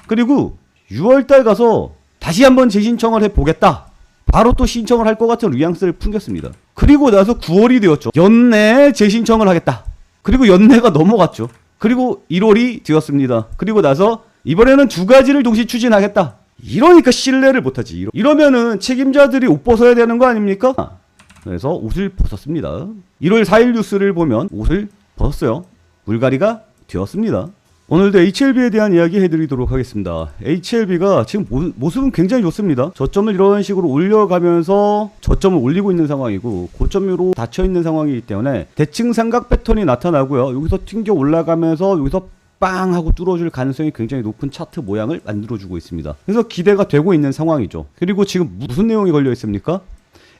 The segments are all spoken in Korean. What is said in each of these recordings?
그리고 6월달 가서 다시 한번 재신청을 해보겠다. 바로 또 신청을 할 것 같은 뉘앙스를 풍겼습니다. 그리고 나서 9월이 되었죠. 연내에 재신청을 하겠다. 그리고 연내가 넘어갔죠. 그리고 1월이 되었습니다. 그리고 나서 이번에는 2가지를 동시 추진하겠다. 이러니까 신뢰를 못하지. 이러면은 책임자들이 옷 벗어야 되는 거 아닙니까? 그래서 옷을 벗었습니다. 1월 4일 뉴스를 보면 옷을 벗었어요. 물갈이가 되었습니다. 오늘도 HLB에 대한 이야기 해드리도록 하겠습니다. HLB가 지금 모습은 굉장히 좋습니다. 저점을 이런 식으로 올려가면서 저점을 올리고 있는 상황이고 고점으로 닫혀있는 상황이기 때문에 대칭 삼각 패턴이 나타나고요. 여기서 튕겨 올라가면서 여기서 빵 하고 뚫어줄 가능성이 굉장히 높은 차트 모양을 만들어주고 있습니다. 그래서 기대가 되고 있는 상황이죠. 그리고 지금 무슨 내용이 걸려 있습니까?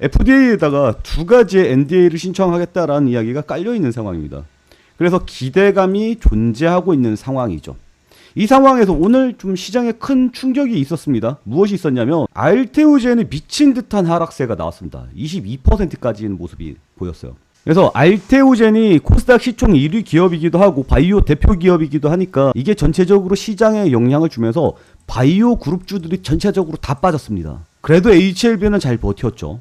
FDA에다가 2가지의 NDA를 신청하겠다라는 이야기가 깔려있는 상황입니다. 그래서 기대감이 존재하고 있는 상황이죠. 이 상황에서 오늘 좀 시장에 큰 충격이 있었습니다. 무엇이 있었냐면 알테오젠이 미친 듯한 하락세가 나왔습니다. 22%까지는 모습이 보였어요. 그래서 알테오젠이 코스닥 시총 1위 기업이기도 하고 바이오 대표 기업이기도 하니까 이게 전체적으로 시장에 영향을 주면서 바이오 그룹주들이 전체적으로 다 빠졌습니다. 그래도 HLB는 잘 버텼죠.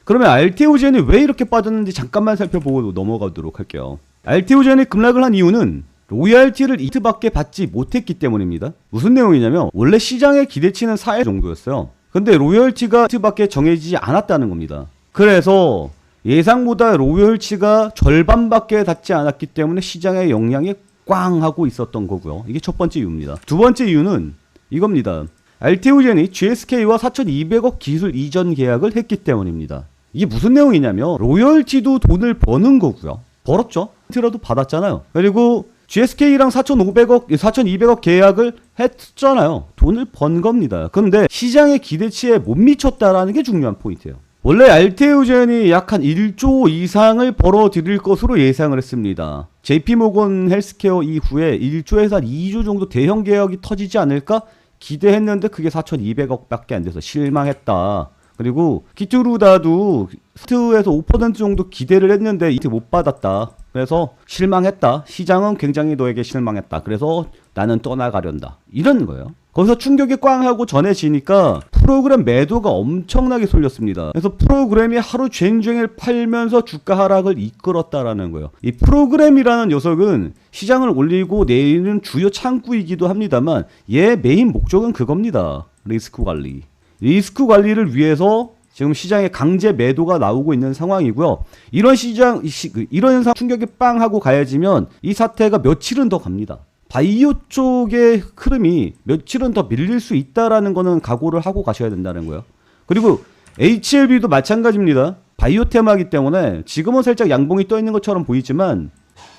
그러면 알테오젠이 왜 이렇게 빠졌는지 잠깐만 살펴보고 넘어가도록 할게요. 알테오젠이 급락을 한 이유는 로열티를 이틀밖에 받지 못했기 때문입니다. 무슨 내용이냐면 원래 시장의 기대치는 4회 정도였어요. 근데 로열티가 이틀밖에 정해지지 않았다는 겁니다. 그래서 예상보다 로열티가 절반밖에 닿지 않았기 때문에 시장의 영향이 꽝 하고 있었던 거고요. 이게 첫 번째 이유입니다. 두 번째 이유는 이겁니다. 알테오젠이 GSK와 4,200억 기술 이전 계약을 했기 때문입니다. 이게 무슨 내용이냐면 로열티도 돈을 버는 거고요. 벌었죠. 트라도 받았잖아요. 그리고 GSK랑 4,200억 계약을 했잖아요. 돈을 번 겁니다. 그런데 시장의 기대치에 못 미쳤다라는 게 중요한 포인트예요. 원래 알테오젠이 약 한 1조 이상을 벌어들일 것으로 예상을 했습니다. JP모건 헬스케어 이후에 1조에서 한 2조 정도 대형 계약이 터지지 않을까 기대했는데 그게 4,200억 밖에 안 돼서 실망했다. 그리고 키투루다도 스트에서 5% 정도 기대를 했는데 이트 못 받았다. 그래서 실망했다. 시장은 굉장히 너에게 실망했다. 그래서 나는 떠나가련다. 이런 거예요. 거기서 충격이 꽝 하고 전해지니까 프로그램 매도가 엄청나게 쏠렸습니다. 그래서 프로그램이 하루 종일 팔면서 주가 하락을 이끌었다라는 거예요. 이 프로그램이라는 녀석은 시장을 올리고 내리는 주요 창구이기도 합니다만 얘 메인 목적은 그겁니다. 리스크 관리. 리스크 관리를 위해서 지금 시장에 강제 매도가 나오고 있는 상황이고요. 이런 현상 충격이 빵 하고 가야지면 이 사태가 며칠은 더 갑니다. 바이오 쪽의 흐름이 며칠은 더 밀릴 수 있다라는 거는 각오를 하고 가셔야 된다는 거예요. 그리고 HLB도 마찬가지입니다. 바이오 테마이기 때문에 지금은 살짝 양봉이 떠 있는 것처럼 보이지만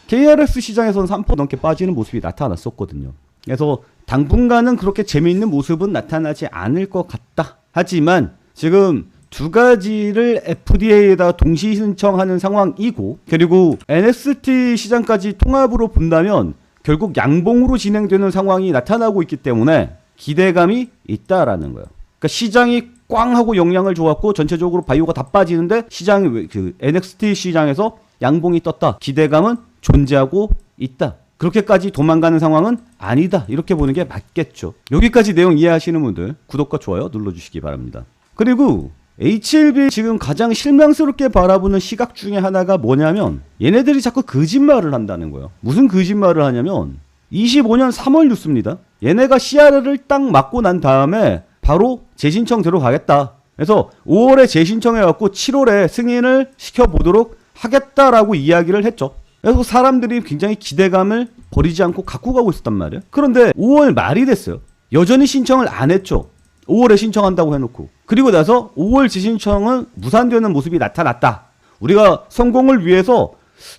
KRX 시장에서는 3% 넘게 빠지는 모습이 나타났었거든요. 그래서 당분간은 그렇게 재미있는 모습은 나타나지 않을 것 같다. 하지만 지금 2가지를 FDA에다 동시 신청하는 상황이고 그리고 NXT 시장까지 통합으로 본다면 결국 양봉으로 진행되는 상황이 나타나고 있기 때문에 기대감이 있다라는 거예요. 그러니까 시장이 꽝 하고 영향을 줘갖고 전체적으로 바이오가 다 빠지는데 시장이 NXT 시장에서 양봉이 떴다. 기대감은 존재하고 있다. 그렇게까지 도망가는 상황은 아니다. 이렇게 보는 게 맞겠죠. 여기까지 내용 이해하시는 분들 구독과 좋아요 눌러주시기 바랍니다. 그리고 HLB 지금 가장 실망스럽게 바라보는 시각 중에 하나가 뭐냐면 얘네들이 자꾸 거짓말을 한다는 거예요. 무슨 거짓말을 하냐면 25년 3월 뉴스입니다. 얘네가 CR를 딱 맞고 난 다음에 바로 재신청 들어가겠다. 그래서 5월에 재신청해갖고 7월에 승인을 시켜보도록 하겠다라고 이야기를 했죠. 그래서 사람들이 굉장히 기대감을 버리지 않고 갖고 가고 있었단 말이에요. 그런데 5월 말이 됐어요. 여전히 신청을 안 했죠. 5월에 신청한다고 해놓고. 그리고 나서 5월 재신청은 무산되는 모습이 나타났다. 우리가 성공을 위해서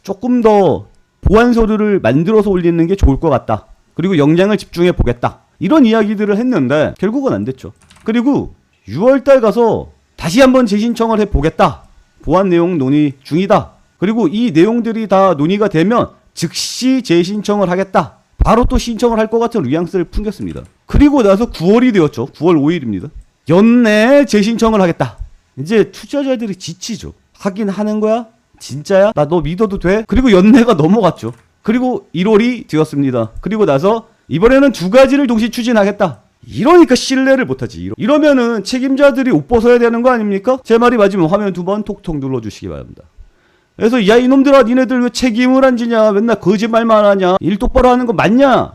조금 더 보완 서류를 만들어서 올리는 게 좋을 것 같다. 그리고 역량을 집중해 보겠다. 이런 이야기들을 했는데 결국은 안 됐죠. 그리고 6월달 가서 다시 한번 재신청을 해보겠다. 보완 내용 논의 중이다. 그리고 이 내용들이 다 논의가 되면 즉시 재신청을 하겠다. 바로 또 신청을 할 것 같은 뉘앙스를 풍겼습니다. 그리고 나서 9월이 되었죠. 9월 5일입니다. 연내에 재신청을 하겠다. 이제 투자자들이 지치죠. 하긴 하는 거야? 진짜야? 나 너 믿어도 돼? 그리고 연내가 넘어갔죠. 그리고 1월이 되었습니다. 그리고 나서 이번에는 2가지를 동시 추진하겠다. 이러니까 신뢰를 못하지. 이러면은 책임자들이 옷 벗어야 되는 거 아닙니까? 제 말이 맞으면 화면 2번 톡톡 눌러주시기 바랍니다. 그래서 야 이놈들아 니네들 왜 책임을 안 지냐, 맨날 거짓말만 하냐, 일 똑바로 하는 거 맞냐.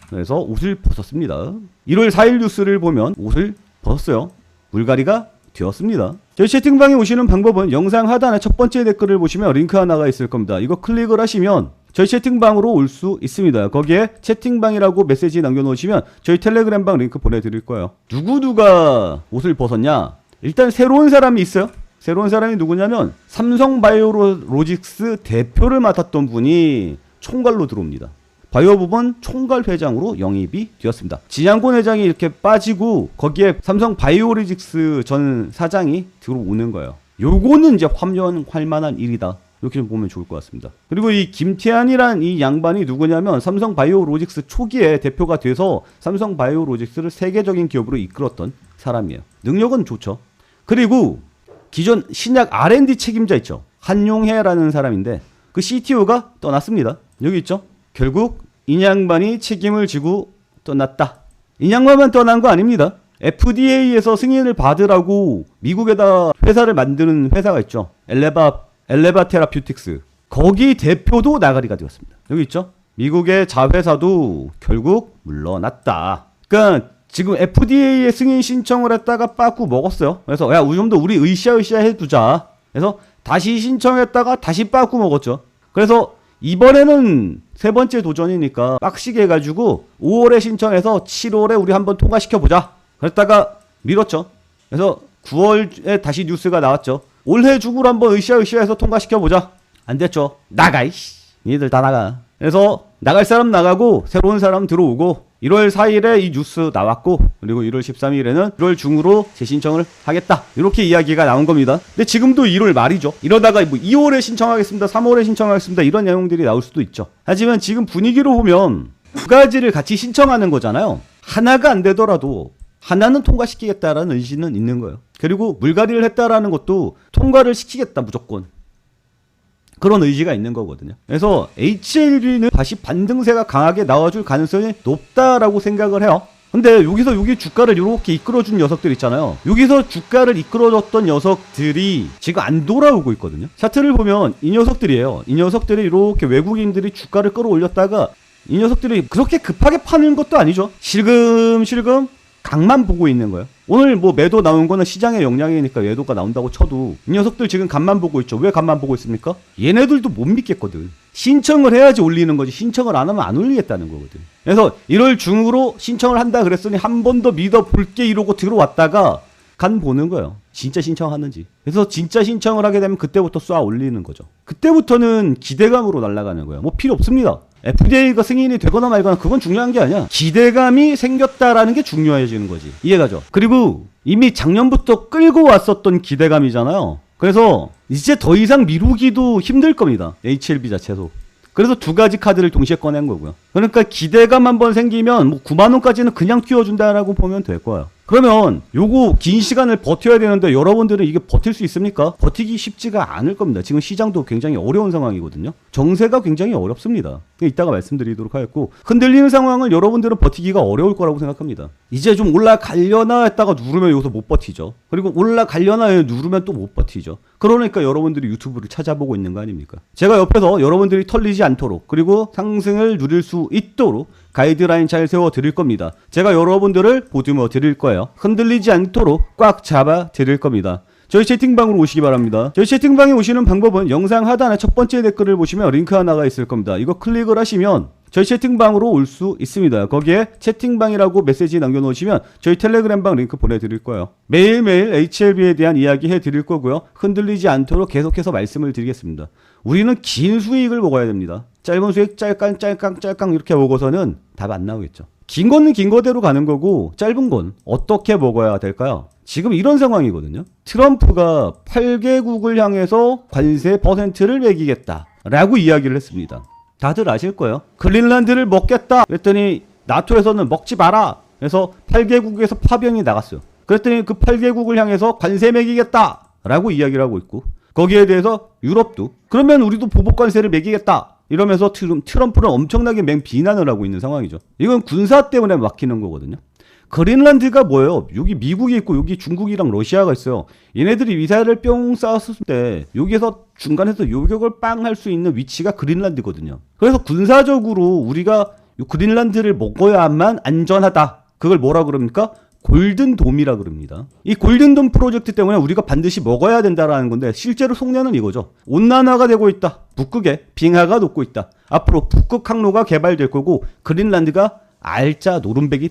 그래서 옷을 벗었습니다. 1월 4일 뉴스를 보면 옷을 벗었어요. 물갈이가 되었습니다. 저희 채팅방에 오시는 방법은 영상 하단에 첫 번째 댓글을 보시면 링크 하나가 있을 겁니다. 이거 클릭을 하시면 저희 채팅방으로 올 수 있습니다. 거기에 채팅방이라고 메시지 남겨놓으시면 저희 텔레그램방 링크 보내드릴 거예요. 누가 옷을 벗었냐? 일단 새로운 사람이 있어요. 새로운 사람이 누구냐면 삼성바이오로직스 대표를 맡았던 분이 총괄로 들어옵니다. 바이오 부분 총괄 회장으로 영입이 되었습니다. 진양곤 회장이 이렇게 빠지고 거기에 삼성바이오로직스 전 사장이 들어오는 거예요. 요거는 이제 환영할 만한 일이다. 이렇게 좀 보면 좋을 것 같습니다. 그리고 이 김태한이란 이 양반이 누구냐면 삼성바이오로직스 초기에 대표가 돼서 삼성바이오로직스를 세계적인 기업으로 이끌었던 사람이에요. 능력은 좋죠. 그리고 기존 신약 R&D 책임자 있죠. 한용해라는 사람인데 그 CTO가 떠났습니다. 여기 있죠. 결국 이 양반이 책임을 지고 떠났다. 이 양반만 떠난 거 아닙니다. FDA에서 승인을 받으라고 미국에다 회사를 만드는 회사가 있죠. 엘레바 테라퓨틱스. 거기 대표도 나가리가 되었습니다. 여기 있죠. 미국의 자회사도 결국 물러났다. 그러니까 지금 FDA에 승인 신청을 했다가 빠꾸 먹었어요. 그래서 야 좀 더 우리 으쌰으쌰 해두자. 그래서 다시 신청했다가 다시 빠꾸 먹었죠. 그래서 이번에는 세 번째 도전이니까 빡시게 해가지고 5월에 신청해서 7월에 우리 한번 통과시켜보자. 그랬다가 미뤘죠. 그래서 9월에 다시 뉴스가 나왔죠. 올해 중으로 한번 으쌰으쌰 해서 통과시켜보자. 안 됐죠. 나가 이씨. 니들 다 나가. 그래서 나갈 사람 나가고 새로운 사람 들어오고 1월 4일에 이 뉴스 나왔고 그리고 1월 13일에는 1월 중으로 재신청을 하겠다. 이렇게 이야기가 나온 겁니다. 근데 지금도 1월 말이죠. 이러다가 뭐 2월에 신청하겠습니다. 3월에 신청하겠습니다. 이런 내용들이 나올 수도 있죠. 하지만 지금 분위기로 보면 두 가지를 같이 신청하는 거잖아요. 하나가 안 되더라도 하나는 통과시키겠다라는 의지는 있는 거예요. 그리고 물갈이를 했다라는 것도 통과를 시키겠다 무조건. 그런 의지가 있는 거거든요. 그래서 HLB는 다시 반등세가 강하게 나와줄 가능성이 높다라고 생각을 해요. 근데 여기서 여기 주가를 이렇게 이끌어준 녀석들 있잖아요. 여기서 주가를 이끌어줬던 녀석들이 지금 안 돌아오고 있거든요. 차트를 보면 이 녀석들이에요. 이 녀석들이 이렇게 외국인들이 주가를 끌어올렸다가 이 녀석들이 그렇게 급하게 파는 것도 아니죠. 실금실금 강만 보고 있는 거예요. 오늘 뭐 매도 나온 거는 시장의 역량이니까 매도가 나온다고 쳐도 이 녀석들 지금 간만 보고 있죠. 왜 간만 보고 있습니까? 얘네들도 못 믿겠거든. 신청을 해야지 올리는 거지. 신청을 안 하면 안 올리겠다는 거거든. 그래서 1월 중으로 신청을 한다 그랬으니 한 번 더 믿어볼게 이러고 들어왔다가 간 보는 거예요. 진짜 신청하는지. 그래서 진짜 신청을 하게 되면 그때부터 쏴 올리는 거죠. 그때부터는 기대감으로 날아가는 거예요. 뭐 필요 없습니다. FDA가 승인이 되거나 말거나 그건 중요한 게 아니야. 기대감이 생겼다라는 게 중요해지는 거지. 이해가죠? 그리고 이미 작년부터 끌고 왔었던 기대감이잖아요. 그래서 이제 더 이상 미루기도 힘들 겁니다. HLB 자체도. 그래서 두 가지 카드를 동시에 꺼낸 거고요. 그러니까 기대감 한번 생기면 뭐 9만 원까지는 그냥 튀어준다라고 보면 될 거예요. 그러면 요거 긴 시간을 버텨야 되는데 여러분들은 이게 버틸 수 있습니까? 버티기 쉽지가 않을 겁니다. 지금 시장도 굉장히 어려운 상황이거든요. 정세가 굉장히 어렵습니다. 이따가 말씀드리도록 하겠고 흔들리는 상황을 여러분들은 버티기가 어려울 거라고 생각합니다. 이제 좀 올라가려나 했다가 누르면 여기서 못 버티죠. 그리고 올라가려나 누르면 또 못 버티죠. 그러니까 여러분들이 유튜브를 찾아보고 있는 거 아닙니까? 제가 옆에서 여러분들이 털리지 않도록 그리고 상승을 누릴 수 있도록 가이드라인 잘 세워 드릴 겁니다. 제가 여러분들을 보듬어 드릴 거예요. 흔들리지 않도록 꽉 잡아 드릴 겁니다. 저희 채팅방으로 오시기 바랍니다. 저희 채팅방에 오시는 방법은 영상 하단에 첫 번째 댓글을 보시면 링크 하나가 있을 겁니다. 이거 클릭을 하시면 저희 채팅방으로 올 수 있습니다. 거기에 채팅방이라고 메시지 남겨놓으시면 저희 텔레그램방 링크 보내드릴 거예요. 매일매일 HLB에 대한 이야기 해드릴 거고요. 흔들리지 않도록 계속해서 말씀을 드리겠습니다. 우리는 긴 수익을 먹어야 됩니다. 짧은 수익 짤깡 이렇게 먹어서는 답 안 나오겠죠. 긴 거는 긴 거대로 가는 거고 짧은 건 어떻게 먹어야 될까요? 지금 이런 상황이거든요. 트럼프가 8개국을 향해서 관세 %를 매기겠다 라고 이야기를 했습니다. 다들 아실 거예요. 그린란드를 먹겠다 그랬더니 나토에서는 먹지 마라. 그래서 8개국에서 파병이 나갔어요. 그랬더니 그 8개국을 향해서 관세 매기겠다 라고 이야기를 하고 있고 거기에 대해서 유럽도 그러면 우리도 보복 관세를 매기겠다 이러면서 트럼프는 엄청나게 맹비난을 하고 있는 상황이죠. 이건 군사 때문에 막히는 거거든요. 그린란드가 뭐예요? 여기 미국이 있고 여기 중국이랑 러시아가 있어요. 얘네들이 미사일을 뿅 쐈을 때 여기에서 중간에서 요격을 빵 할 수 있는 위치가 그린란드거든요. 그래서 군사적으로 우리가 이 그린란드를 먹어야만 안전하다. 그걸 뭐라 그럽니까? 골든돔이라 그럽니다. 이 골든돔 프로젝트 때문에 우리가 반드시 먹어야 된다라는 건데 실제로 속내는 이거죠. 온난화가 되고 있다. 북극에 빙하가 녹고 있다. 앞으로 북극 항로가 개발될 거고 그린란드가 알짜 노른백이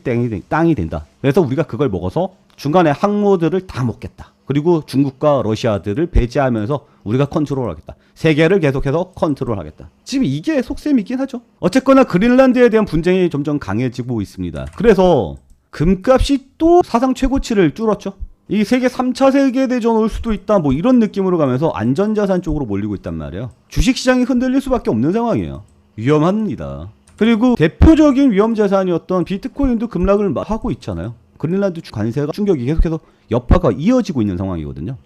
땅이 된다. 그래서 우리가 그걸 먹어서 중간에 항로들을 다 먹겠다. 그리고 중국과 러시아들을 배제하면서 우리가 컨트롤하겠다. 세계를 계속해서 컨트롤하겠다. 지금 이게 속셈이긴 하죠. 어쨌거나 그린란드에 대한 분쟁이 점점 강해지고 있습니다. 그래서 금값이 또 사상 최고치를 뚫었죠. 이 세계 3차 세계대전 올 수도 있다 뭐 이런 느낌으로 가면서 안전자산 쪽으로 몰리고 있단 말이에요. 주식시장이 흔들릴 수밖에 없는 상황이에요. 위험합니다. 그리고 대표적인 위험자산이었던 비트코인도 급락을 하고 있잖아요. 그린란드 관세가 충격이 계속해서 여파가 이어지고 있는 상황이거든요.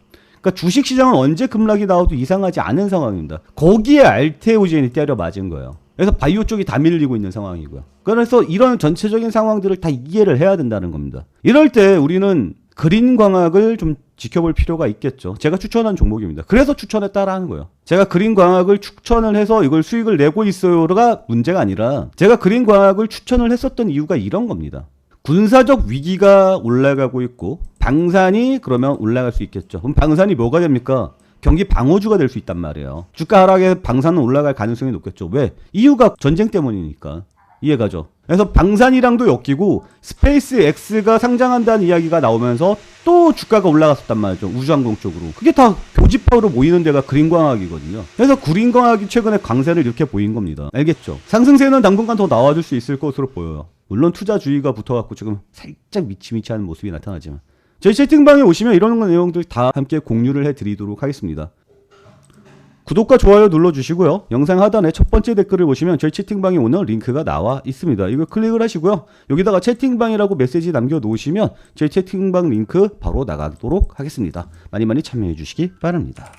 그러니까 주식시장은 언제 급락이 나와도 이상하지 않은 상황입니다. 거기에 알테오젠이 때려 맞은 거예요. 그래서 바이오 쪽이 다 밀리고 있는 상황이고요. 그래서 이런 전체적인 상황들을 다 이해를 해야 된다는 겁니다. 이럴 때 우리는 그린광학을 좀 지켜볼 필요가 있겠죠. 제가 추천한 종목입니다. 그래서 추천했다라는 거예요. 제가 그린광학을 추천을 해서 이걸 수익을 내고 있어요가 문제가 아니라 제가 그린광학을 추천을 했었던 이유가 이런 겁니다. 군사적 위기가 올라가고 있고 방산이 그러면 올라갈 수 있겠죠. 그럼 방산이 뭐가 됩니까? 경기 방어주가 될 수 있단 말이에요. 주가 하락에 방산은 올라갈 가능성이 높겠죠. 왜? 이유가 전쟁 때문이니까. 이해가죠? 그래서 방산이랑도 엮이고 스페이스 X가 상장한다는 이야기가 나오면서 또 주가가 올라갔었단 말이죠. 우주항공 쪽으로. 그게 다 교집합으로 모이는 데가 그린광학이거든요. 그래서 그린광학이 최근에 강세를 이렇게 보인 겁니다. 알겠죠? 상승세는 당분간 더 나와줄 수 있을 것으로 보여요. 물론 투자주의가 붙어갖고 지금 살짝 미치미치한 모습이 나타나지만 저희 채팅방에 오시면 이런 내용들 다 함께 공유를 해드리도록 하겠습니다. 구독과 좋아요 눌러주시고요. 영상 하단에 첫 번째 댓글을 보시면 저희 채팅방에 오는 링크가 나와 있습니다. 이거 클릭을 하시고요. 여기다가 채팅방이라고 메시지 남겨놓으시면 저희 채팅방 링크 바로 나가도록 하겠습니다. 많이 참여해 주시기 바랍니다.